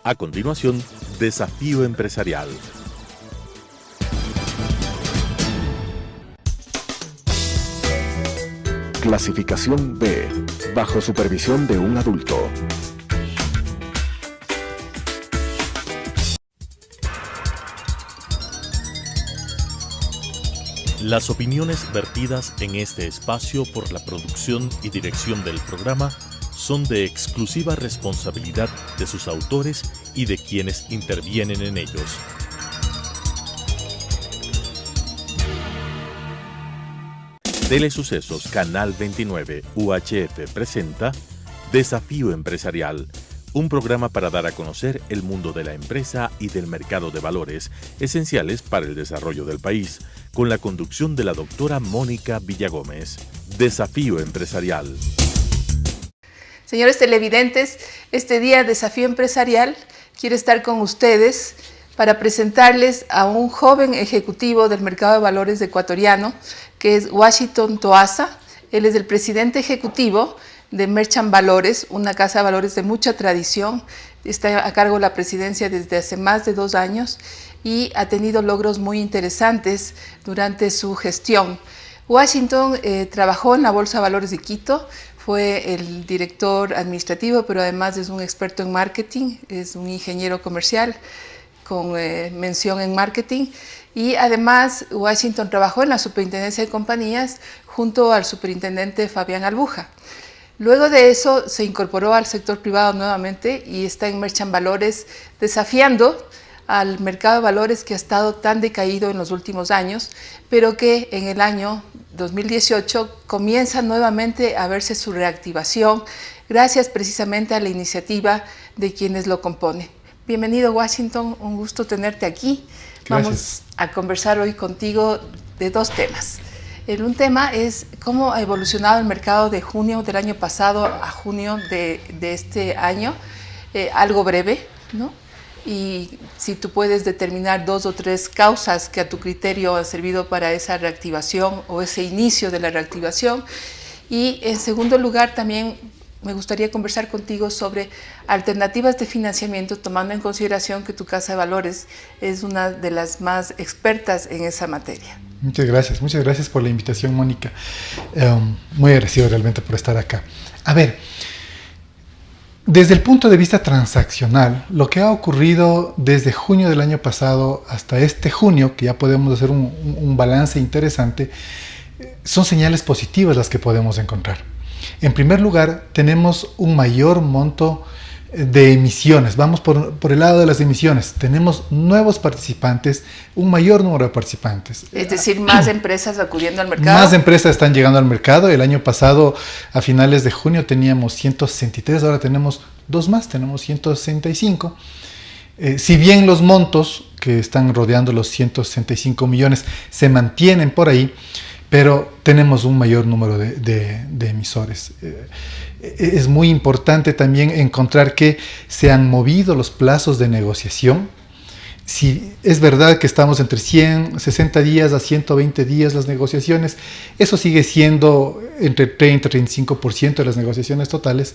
A continuación, Desafío Empresarial. Clasificación B, bajo supervisión de un adulto. Las opiniones vertidas en este espacio por la producción y dirección del programa son de exclusiva responsabilidad de sus autores y de quienes intervienen en ellos. Telesucesos Canal 29 UHF presenta Desafío Empresarial, un programa para dar a conocer el mundo de la empresa y del mercado de valores, esenciales para el desarrollo del país, con la conducción de la doctora Mónica Villagómez. Desafío Empresarial. Señores televidentes, este día Desafío Empresarial quiere estar con ustedes para presentarles a un joven ejecutivo del mercado de valores ecuatoriano, que es Washington Toasa. Él es el presidente ejecutivo de Merchant Valores, una casa de valores de mucha tradición. Está a cargo de la presidencia desde hace más de 2 años y ha tenido logros muy interesantes durante su gestión. Washington trabajó en la Bolsa de Valores de Quito, fue el director administrativo, pero además es un experto en marketing, es un ingeniero comercial con mención en marketing, y además Washington trabajó en la superintendencia de compañías junto al superintendente Fabián Albuja. Luego de eso se incorporó al sector privado nuevamente y está en Merchant Valores desafiando al mercado de valores que ha estado tan decaído en los últimos años, pero que en el año 2018 comienza nuevamente a verse su reactivación gracias precisamente a la iniciativa de quienes lo componen. Bienvenido, Washington, un gusto tenerte aquí. Gracias. Vamos a conversar hoy contigo de 2 temas. Un tema es cómo ha evolucionado el mercado de junio del año pasado a junio de este año, algo breve, ¿no? Y si tú puedes determinar 2 o 3 causas que a tu criterio han servido para esa reactivación o ese inicio de la reactivación. Y en segundo lugar también me gustaría conversar contigo sobre alternativas de financiamiento, tomando en consideración que tu casa de valores es una de las más expertas en esa materia. Muchas gracias por la invitación, Mónica. Muy agradecido realmente por estar acá. A ver, desde el punto de vista transaccional, lo que ha ocurrido desde junio del año pasado hasta este junio, que ya podemos hacer un balance interesante, son señales positivas las que podemos encontrar. En primer lugar, tenemos un mayor monto de emisiones. Vamos por el lado de las emisiones. Tenemos nuevos participantes, un mayor número de participantes. Es decir, más empresas acudiendo al mercado. Más empresas están llegando al mercado. El año pasado, a finales de junio, teníamos 163, ahora tenemos 2 más, tenemos 165. Si bien los montos que están rodeando los 165 millones se mantienen por ahí, pero tenemos un mayor número de emisores. Es muy importante también encontrar que se han movido los plazos de negociación. Si es verdad que estamos entre 160 días a 120 días las negociaciones, eso sigue siendo entre 30 y 35% de las negociaciones totales,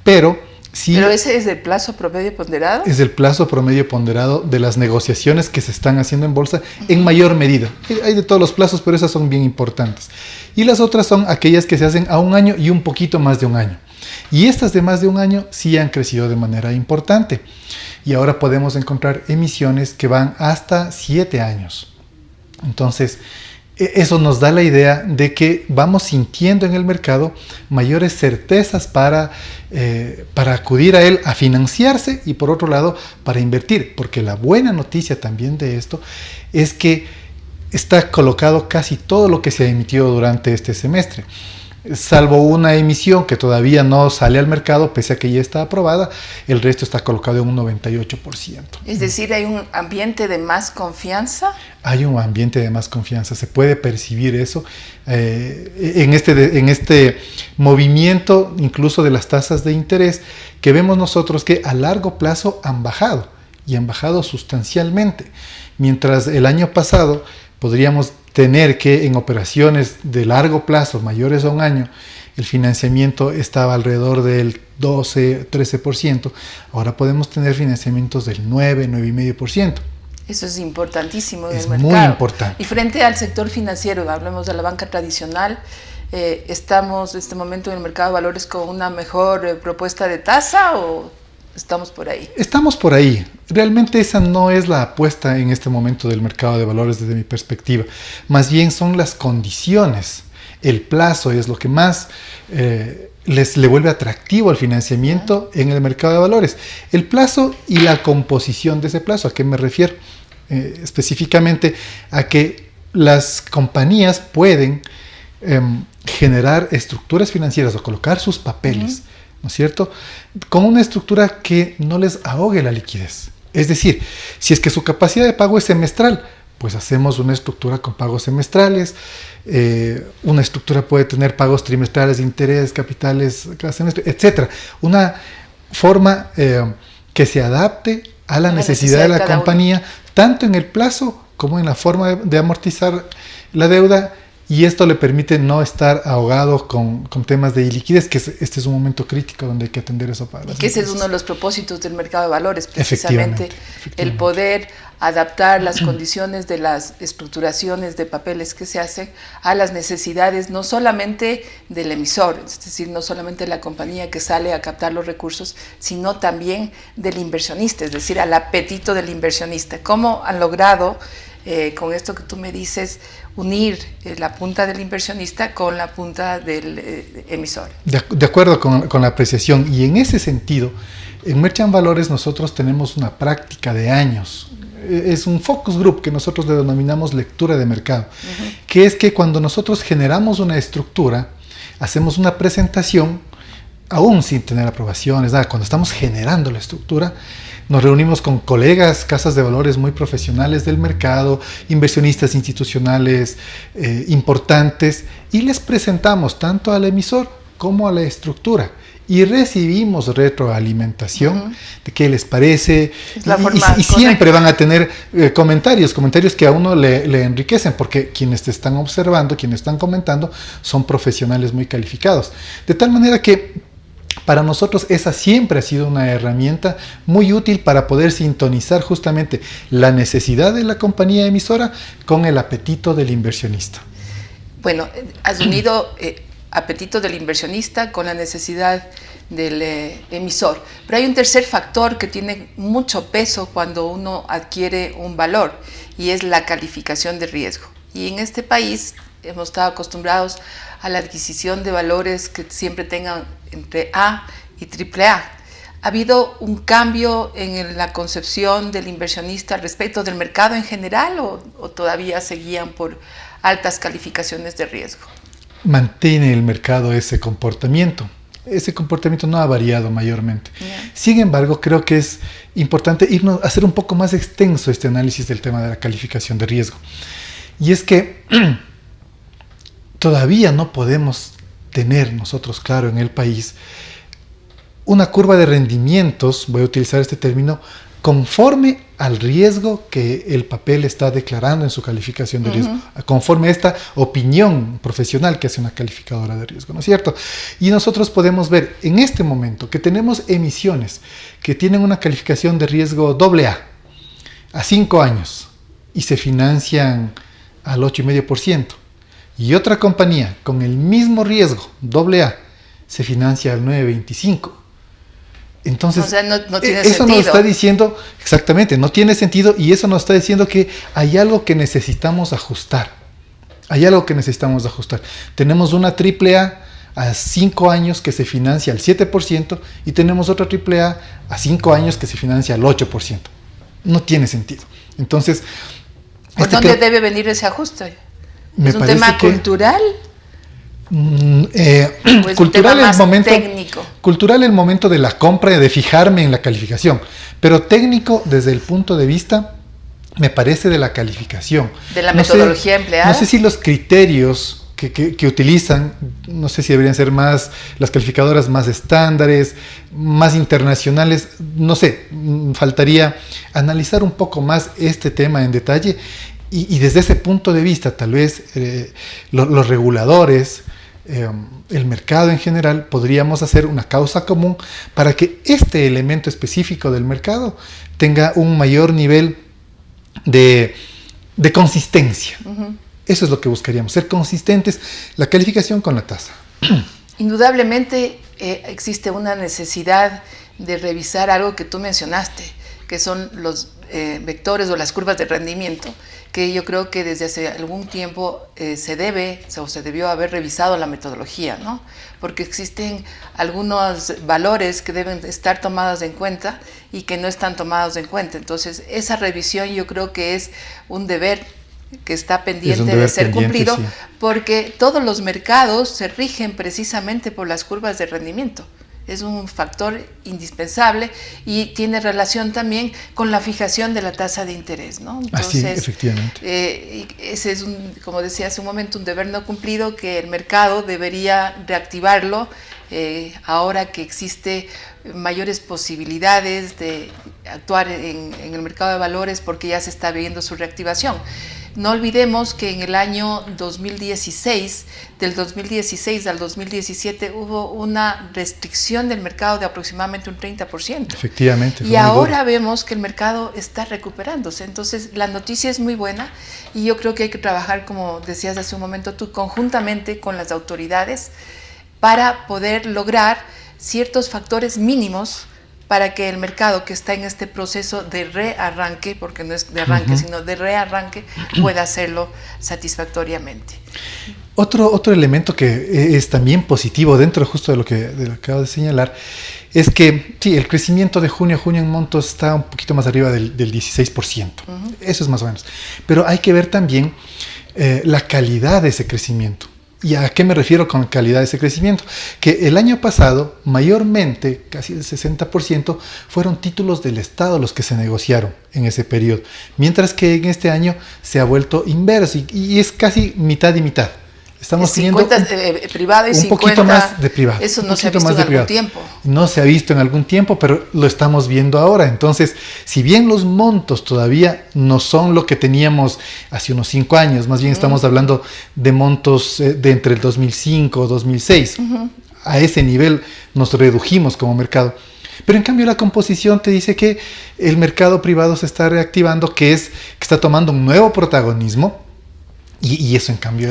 pero sí, ¿pero ese es el plazo promedio ponderado? Es el plazo promedio ponderado de las negociaciones que se están haciendo en bolsa en mayor medida. Hay de todos los plazos, pero esas son bien importantes. Y las otras son aquellas que se hacen a 1 año y un poquito más de 1 año. Y estas de más de 1 año sí han crecido de manera importante. Y ahora podemos encontrar emisiones que van hasta 7 años. Entonces, eso nos da la idea de que vamos sintiendo en el mercado mayores certezas para acudir a él, a financiarse y por otro lado para invertir, porque la buena noticia también de esto es que está colocado casi todo lo que se ha emitido durante este semestre. Salvo una emisión que todavía no sale al mercado, pese a que ya está aprobada, el resto está colocado en un 98%. Es decir, ¿hay un ambiente de más confianza? Hay un ambiente de más confianza, se puede percibir eso en este movimiento incluso de las tasas de interés, que vemos nosotros que a largo plazo han bajado, y han bajado sustancialmente. Mientras el año pasado podríamos tener que en operaciones de largo plazo, mayores a 1 año, el financiamiento estaba alrededor del 12, 13%, ahora podemos tener financiamientos del 9, 9,5%. Eso es importantísimo en el mercado. Es muy importante. Y frente al sector financiero, hablemos de la banca tradicional, ¿estamos en este momento en el mercado de valores con una mejor propuesta de tasa o estamos por ahí? Estamos por ahí. Realmente esa no es la apuesta en este momento del mercado de valores desde mi perspectiva. Más bien son las condiciones. El plazo es lo que más le vuelve atractivo al financiamiento en el mercado de valores. El plazo y la composición de ese plazo. ¿A qué me refiero? Específicamente a que las compañías pueden generar estructuras financieras o colocar sus papeles, ¿no es cierto?, con una estructura que no les ahogue la liquidez. Es decir, si es que su capacidad de pago es semestral, pues hacemos una estructura con pagos semestrales. Una estructura puede tener pagos trimestrales de interés, capitales cada semestre, etc. Una forma que se adapte a la necesidad de la compañía, tanto en el plazo como en la forma de amortizar la deuda, y esto le permite no estar ahogado con temas de iliquidez, que este es un momento crítico donde hay que atender eso para las empresas. Que ese es uno de los propósitos del mercado de valores, precisamente el poder adaptar las condiciones de las estructuraciones de papeles que se hacen a las necesidades no solamente del emisor, es decir, no solamente de la compañía que sale a captar los recursos, sino también del inversionista, es decir, al apetito del inversionista. ¿Cómo han logrado, con esto que tú me dices, unir la punta del inversionista con la punta del emisor? De acuerdo con la apreciación, y en ese sentido, en Merchant Valores nosotros tenemos una práctica de años. Es un focus group que nosotros le denominamos lectura de mercado, que es que cuando nosotros generamos una estructura, hacemos una presentación, aún sin tener aprobaciones, nada, cuando estamos generando la estructura, nos reunimos con colegas, casas de valores muy profesionales del mercado, inversionistas institucionales importantes, y les presentamos tanto al emisor como a la estructura. Y recibimos retroalimentación de qué les parece, y siempre van a tener comentarios que a uno le enriquecen, porque quienes te están observando, quienes están comentando, son profesionales muy calificados. De tal manera que para nosotros esa siempre ha sido una herramienta muy útil para poder sintonizar justamente la necesidad de la compañía emisora con el apetito del inversionista. Bueno, has unido apetito del inversionista con la necesidad del emisor. Pero hay un tercer factor que tiene mucho peso cuando uno adquiere un valor, y es la calificación de riesgo. Y en este país hemos estado acostumbrados a la adquisición de valores que siempre tengan entre A y AAA. ¿Ha habido un cambio en la concepción del inversionista al respecto del mercado en general, o todavía seguían por altas calificaciones de riesgo? Mantiene el mercado ese comportamiento. Ese comportamiento no ha variado mayormente. Sin embargo, creo que es importante hacer un poco más extenso este análisis del tema de la calificación de riesgo. Y es que todavía no podemos tener nosotros, claro, en el país, una curva de rendimientos, voy a utilizar este término, conforme al riesgo que el papel está declarando en su calificación de riesgo, conforme a esta opinión profesional que hace una calificadora de riesgo, ¿no es cierto? Y nosotros podemos ver en este momento que tenemos emisiones que tienen una calificación de riesgo AA a 5 años y se financian al 8,5%, y otra compañía con el mismo riesgo AA se financia al 9,25%. Entonces, o sea, no tiene eso sentido. nos está diciendo, exactamente, no tiene sentido, y eso nos está diciendo que hay algo que necesitamos ajustar. Hay algo que necesitamos ajustar. Tenemos una AAA a 5 años que se financia al 7%, y tenemos otra AAA a 5 años que se financia al 8%. No tiene sentido. Entonces, ¿por dónde debe venir ese ajuste? ¿Es un tema cultural? Cultural el momento técnico. Cultural el momento de la compra, de fijarme en la calificación, pero técnico desde el punto de vista, me parece, de la calificación, de la metodología empleada. No sé si los criterios que utilizan, no sé si deberían ser más las calificadoras más estándares, más internacionales, no sé, faltaría analizar un poco más este tema en detalle, y desde ese punto de vista tal vez los reguladores, el mercado en general, podríamos hacer una causa común para que este elemento específico del mercado tenga un mayor nivel de consistencia. Eso es lo que buscaríamos, ser consistentes, la calificación con la tasa. Indudablemente existe una necesidad de revisar algo que tú mencionaste, que son los vectores o las curvas de rendimiento, que yo creo que desde hace algún tiempo se debió haber revisado la metodología, ¿no? Porque existen algunos valores que deben estar tomados en cuenta y que no están tomados en cuenta. Entonces, esa revisión yo creo que es un deber que está pendiente de ser cumplido, sí, porque todos los mercados se rigen precisamente por las curvas de rendimiento. Es un factor indispensable y tiene relación también con la fijación de la tasa de interés, ¿no? Entonces, así, efectivamente. Ese es, como decía hace un momento, un deber no cumplido que el mercado debería reactivarlo ahora que existe mayores posibilidades de actuar en el mercado de valores porque ya se está viendo su reactivación. No olvidemos que en el año 2016, del 2016 al 2017, hubo una restricción del mercado de aproximadamente un 30%. Efectivamente. Y ahora vemos que el mercado está recuperándose. Entonces, la noticia es muy buena y yo creo que hay que trabajar, como decías hace un momento tú, conjuntamente con las autoridades para poder lograr ciertos factores mínimos para que el mercado que está en este proceso de rearranque, porque no es de arranque, sino de rearranque, pueda hacerlo satisfactoriamente. Otro elemento que es también positivo dentro justo de lo que acabo de señalar, es que sí, el crecimiento de junio a junio en montos está un poquito más arriba del 16%. Eso es más o menos. Pero hay que ver también la calidad de ese crecimiento. ¿Y a qué me refiero con calidad de ese crecimiento? Que el año pasado, mayormente, casi el 60%, fueron títulos del Estado los que se negociaron en ese periodo. Mientras que en este año se ha vuelto inverso y es casi mitad y mitad. Estamos teniendo privado y un 50, poquito más de privado. Eso no se ha visto en algún tiempo. No se ha visto en algún tiempo, pero lo estamos viendo ahora. Entonces, si bien los montos todavía no son lo que teníamos hace unos 5 años, más bien estamos hablando de montos de entre el 2005 o 2006. A ese nivel nos redujimos como mercado. Pero en cambio la composición te dice que el mercado privado se está reactivando, que está tomando un nuevo protagonismo. Y eso en cambio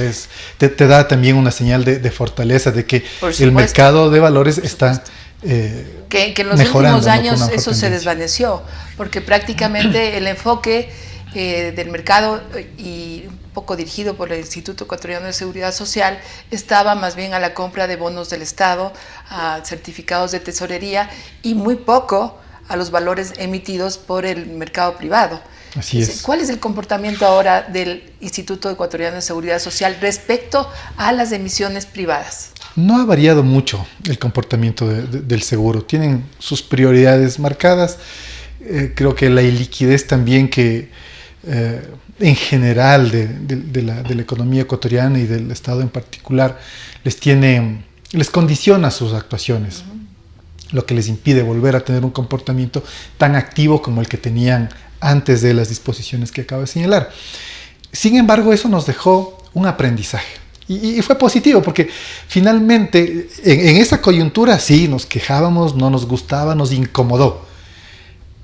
te da también una señal de fortaleza, de que el mercado de valores está que en los últimos años eso se desvaneció, porque prácticamente el enfoque del mercado y un poco dirigido por el Instituto Ecuatoriano de Seguridad Social estaba más bien a la compra de bonos del Estado, a certificados de tesorería y muy poco a los valores emitidos por el mercado privado. Así es. ¿Cuál es el comportamiento ahora del Instituto Ecuatoriano de Seguridad Social respecto a las emisiones privadas? No ha variado mucho el comportamiento del seguro. Tienen sus prioridades marcadas. Creo que la iliquidez también que en general de la economía ecuatoriana y del Estado en particular les condiciona sus actuaciones. Lo que les impide volver a tener un comportamiento tan activo como el que tenían antes de las disposiciones que acabo de señalar. Sin embargo, eso nos dejó un aprendizaje. Y fue positivo porque finalmente en esa coyuntura sí nos quejábamos, no nos gustaba, nos incomodó.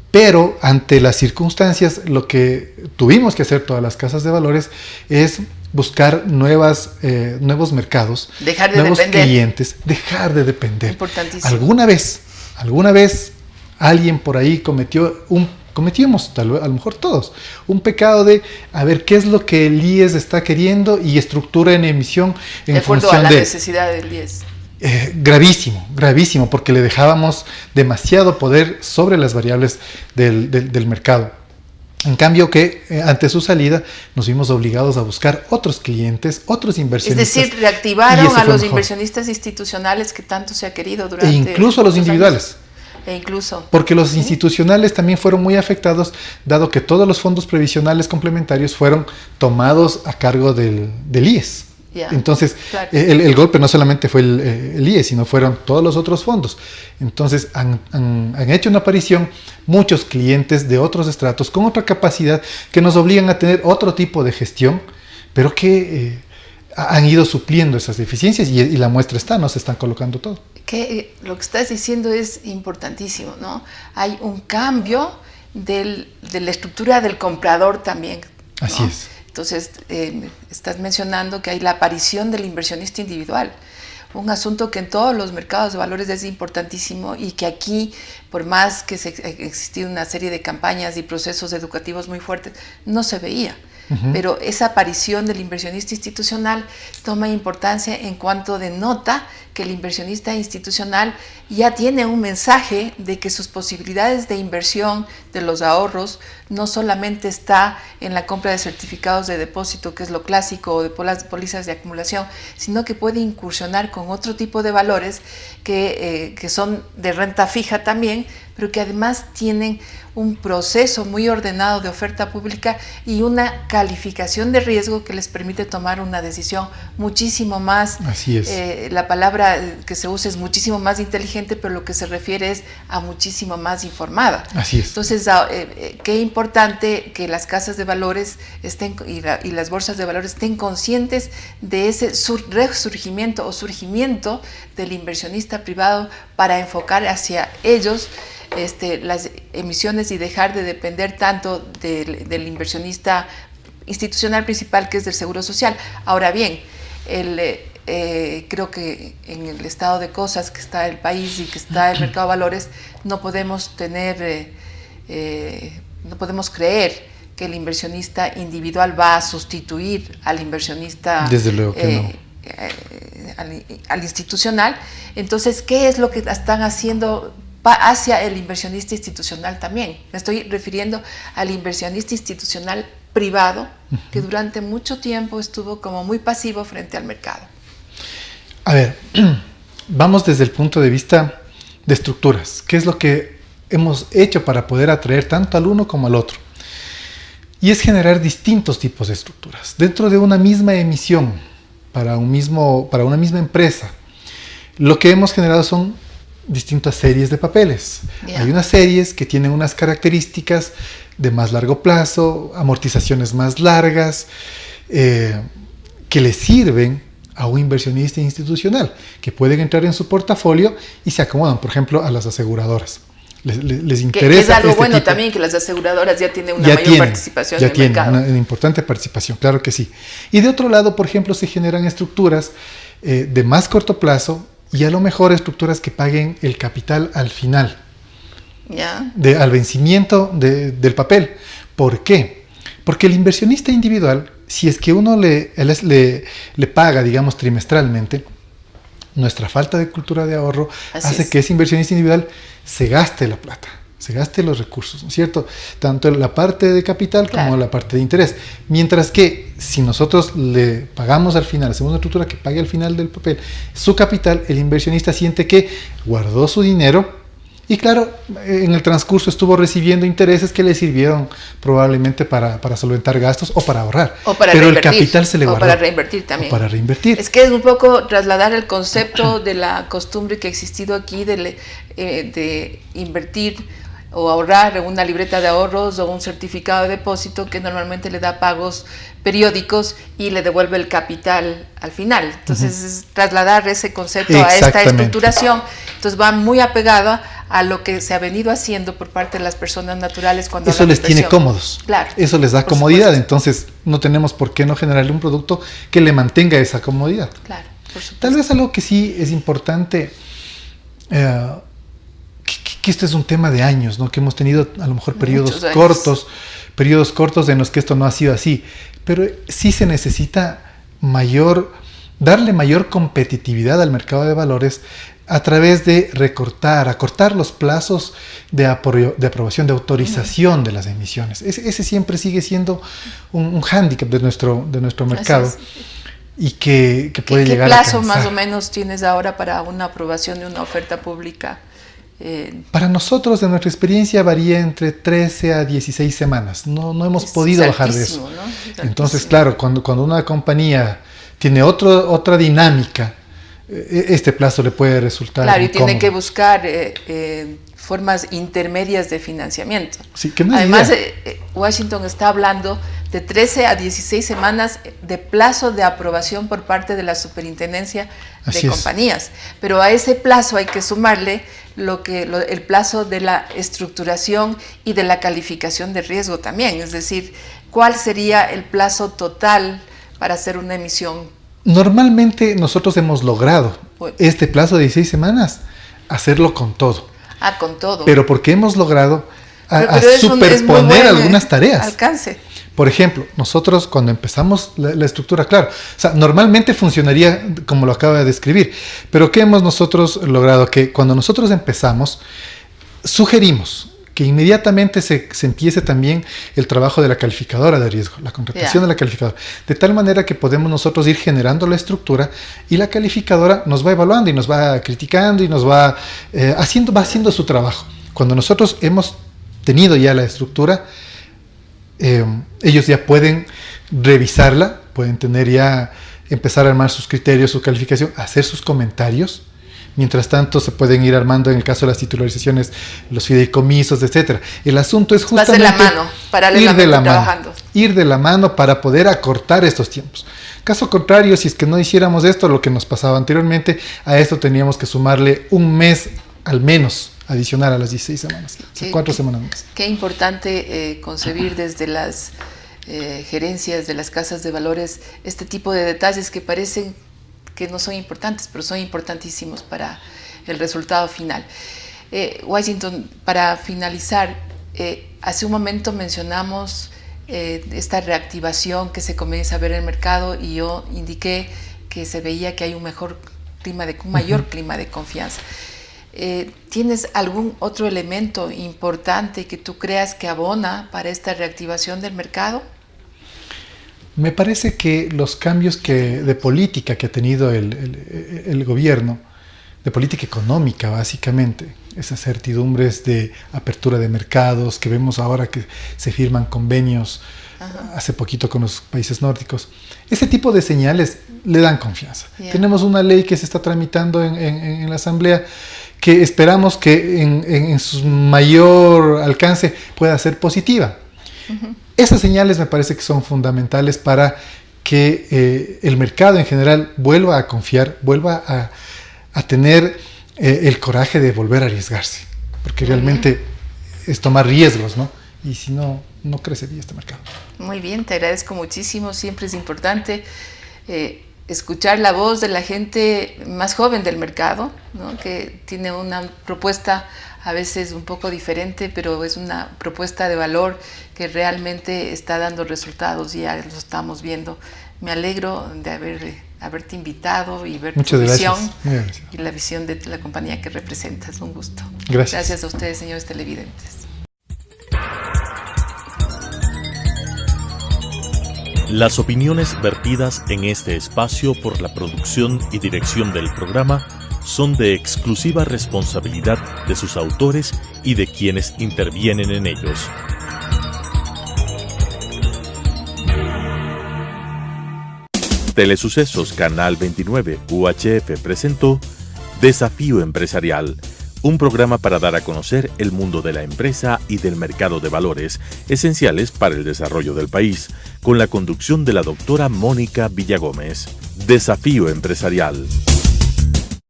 Pero ante las circunstancias lo que tuvimos que hacer todas las casas de valores es buscar nuevos mercados, nuevos clientes, dejar de depender. Importantísimo. Alguna vez alguien por ahí cometimos, a lo mejor todos, un pecado de a ver qué es lo que el IES está queriendo y estructura en emisión en función de... De acuerdo a la necesidad del IES. Gravísimo, porque le dejábamos demasiado poder sobre las variables del mercado. En cambio que ante su salida nos vimos obligados a buscar otros clientes, otros inversionistas. Es decir, reactivaron a los inversionistas institucionales que tanto se ha querido durante... E incluso a los individuales. Porque los institucionales también fueron muy afectados, dado que todos los fondos previsionales complementarios fueron tomados a cargo del IES. Yeah. Entonces, claro, el golpe no solamente fue el IES, sino fueron todos los otros fondos. Entonces, han hecho una aparición muchos clientes de otros estratos con otra capacidad que nos obligan a tener otro tipo de gestión, pero que han ido supliendo esas deficiencias y la muestra está, no se están colocando todo. Lo que estás diciendo es importantísimo, ¿no? Hay un cambio de la estructura del comprador también, ¿no? Así es. Entonces, estás mencionando que hay la aparición del inversionista individual, un asunto que en todos los mercados de valores es importantísimo y que aquí, por más que ha existido una serie de campañas y procesos educativos muy fuertes, no se veía. Pero esa aparición del inversionista institucional toma importancia en cuanto denota que el inversionista institucional ya tiene un mensaje de que sus posibilidades de inversión de los ahorros no solamente está en la compra de certificados de depósito, que es lo clásico, o de pólizas de acumulación, sino que puede incursionar con otro tipo de valores que son de renta fija también, pero que además tienen un proceso muy ordenado de oferta pública y una calificación de riesgo que les permite tomar una decisión muchísimo más, así es. La palabra que se usa es muchísimo más inteligente, pero lo que se refiere es a muchísimo más informada. Así es. Entonces, qué importante que las casas de valores estén y las bolsas de valores estén conscientes de ese resurgimiento o surgimiento del inversionista privado para enfocar hacia ellos las emisiones y dejar de depender tanto del inversionista institucional principal, que es del Seguro Social. Ahora bien, creo que en el estado de cosas que está el país y que está el mercado de valores, no podemos creer que el inversionista individual va a sustituir al inversionista, desde luego que no, al institucional. Entonces, ¿qué es lo que están haciendo hacia el inversionista institucional también? Me estoy refiriendo al inversionista institucional privado, que durante mucho tiempo estuvo como muy pasivo frente al mercado. A ver, vamos desde el punto de vista de estructuras. ¿Qué es lo que hemos hecho para poder atraer tanto al uno como al otro? Y es generar distintos tipos de estructuras. Dentro de una misma emisión, para una misma empresa, lo que hemos generado son distintas series de papeles. Yeah. Hay unas series que tienen unas características de más largo plazo, amortizaciones más largas, que le sirven a un inversionista institucional, que pueden entrar en su portafolio y se acomodan, por ejemplo, a las aseguradoras. Les interesa. Que es algo bueno también, que las aseguradoras ya tienen una mayor participación en el mercado. Una importante participación, claro que sí. Y de otro lado, por ejemplo, se generan estructuras de más corto plazo, y a lo mejor estructuras que paguen el capital al final, al vencimiento del papel. ¿Por qué? Porque el inversionista individual, si es que uno le paga, digamos, trimestralmente, nuestra falta de cultura de ahorro hace que ese inversionista individual se gaste la plata, se gaste los recursos, ¿no es cierto? Tanto la parte de capital como la parte de interés. Mientras que si nosotros le pagamos al final, hacemos una estructura que pague al final del papel su capital, el inversionista siente que guardó su dinero y claro, en el transcurso estuvo recibiendo intereses que le sirvieron probablemente para solventar gastos o para ahorrar. Pero el capital se le guardó. O para reinvertir también. O para reinvertir. Es que es un poco trasladar el concepto de la costumbre que ha existido aquí de invertir o ahorrar en una libreta de ahorros o un certificado de depósito que normalmente le da pagos periódicos y le devuelve el capital al final. Entonces, es trasladar ese concepto a esta estructuración. Entonces, va muy apegada a lo que se ha venido haciendo por parte de las personas naturales cuando eso les tiene cómodos. Claro. Eso les da comodidad. Entonces, no tenemos por qué no generarle un producto que le mantenga esa comodidad. Claro, por supuesto. Tal vez algo que sí es importante, que este es un tema de años, ¿no? Que hemos tenido a lo mejor periodos cortos en los que esto no ha sido así, pero sí se necesita darle mayor competitividad al mercado de valores a través de acortar los plazos de aprobación, de autorización de las emisiones. Ese siempre sigue siendo un hándicap de nuestro mercado. Y que puede llegar a cansar. ¿Qué plazo más o menos tienes ahora para una aprobación de una oferta pública? Para nosotros, de nuestra experiencia, varía entre 13 a 16 semanas. No hemos podido bajar de eso. ¿No? Entonces, claro, cuando una compañía tiene otra dinámica, este plazo le puede resultar claro, y tiene incómodo. que buscar formas intermedias de financiamiento. Sí, que no es Además, Washington está hablando de 13 a 16 semanas de plazo de aprobación por parte de la Superintendencia de Compañías. Pero a ese plazo hay que sumarle el plazo de la estructuración y de la calificación de riesgo también, es decir, ¿cuál sería el plazo total para hacer una emisión? Normalmente nosotros hemos logrado este plazo de 16 semanas hacerlo con todo. Con todo. Pero porque hemos logrado superponer algunas tareas. Alcance. Por ejemplo, nosotros cuando empezamos la estructura, claro, o sea, normalmente funcionaría como lo acaba de describir, pero ¿qué hemos nosotros logrado? Que cuando nosotros empezamos, sugerimos que inmediatamente se empiece también el trabajo de la calificadora de riesgo, la contratación de la calificadora, de tal manera que podemos nosotros ir generando la estructura y la calificadora nos va evaluando y nos va criticando y nos va haciendo su trabajo. Cuando nosotros hemos tenido ya la estructura, ellos ya pueden revisarla, pueden empezar a armar sus criterios, su calificación, hacer sus comentarios. Mientras tanto, se pueden ir armando, en el caso de las titularizaciones, los fideicomisos, etc. El asunto es justamente ir de la mano para poder acortar estos tiempos. Caso contrario, si es que no hiciéramos esto, lo que nos pasaba anteriormente, a esto teníamos que sumarle un mes al menos adicional a las 16 semanas, 4 semanas más. Qué importante concebir desde las gerencias de las casas de valores este tipo de detalles que parecen que no son importantes, pero son importantísimos para el resultado final. Washington, para finalizar, hace un momento mencionamos esta reactivación que se comienza a ver en el mercado y yo indiqué que se veía que hay un mayor clima de confianza. ¿Tienes algún otro elemento importante que tú creas que abona para esta reactivación del mercado? Me parece que los cambios de política que ha tenido el gobierno, de política económica básicamente, esas certidumbres de apertura de mercados que vemos ahora que se firman convenios hace poquito con los países nórdicos, ese tipo de señales le dan confianza. Tenemos una ley que se está tramitando en la Asamblea que esperamos que en su mayor alcance pueda ser positiva. Esas señales me parece que son fundamentales para que el mercado en general vuelva a confiar, vuelva a tener el coraje de volver a arriesgarse, porque realmente es tomar riesgos, ¿no? Y si no, no crecería este mercado. Muy bien, te agradezco muchísimo. Siempre es importante escuchar la voz de la gente más joven del mercado, ¿no? Que tiene una propuesta a veces un poco diferente, pero es una propuesta de valor que realmente está dando resultados y ya lo estamos viendo. Me alegro de haberte invitado y ver tu visión y la visión de la compañía que representas. Un gusto. Gracias a ustedes, señores televidentes. Las opiniones vertidas en este espacio por la producción y dirección del programa son de exclusiva responsabilidad de sus autores y de quienes intervienen en ellos. Telesucesos Canal 29 UHF presentó Desafío Empresarial, un programa para dar a conocer el mundo de la empresa y del mercado de valores esenciales para el desarrollo del país, con la conducción de la doctora Mónica Villagómez. Desafío Empresarial.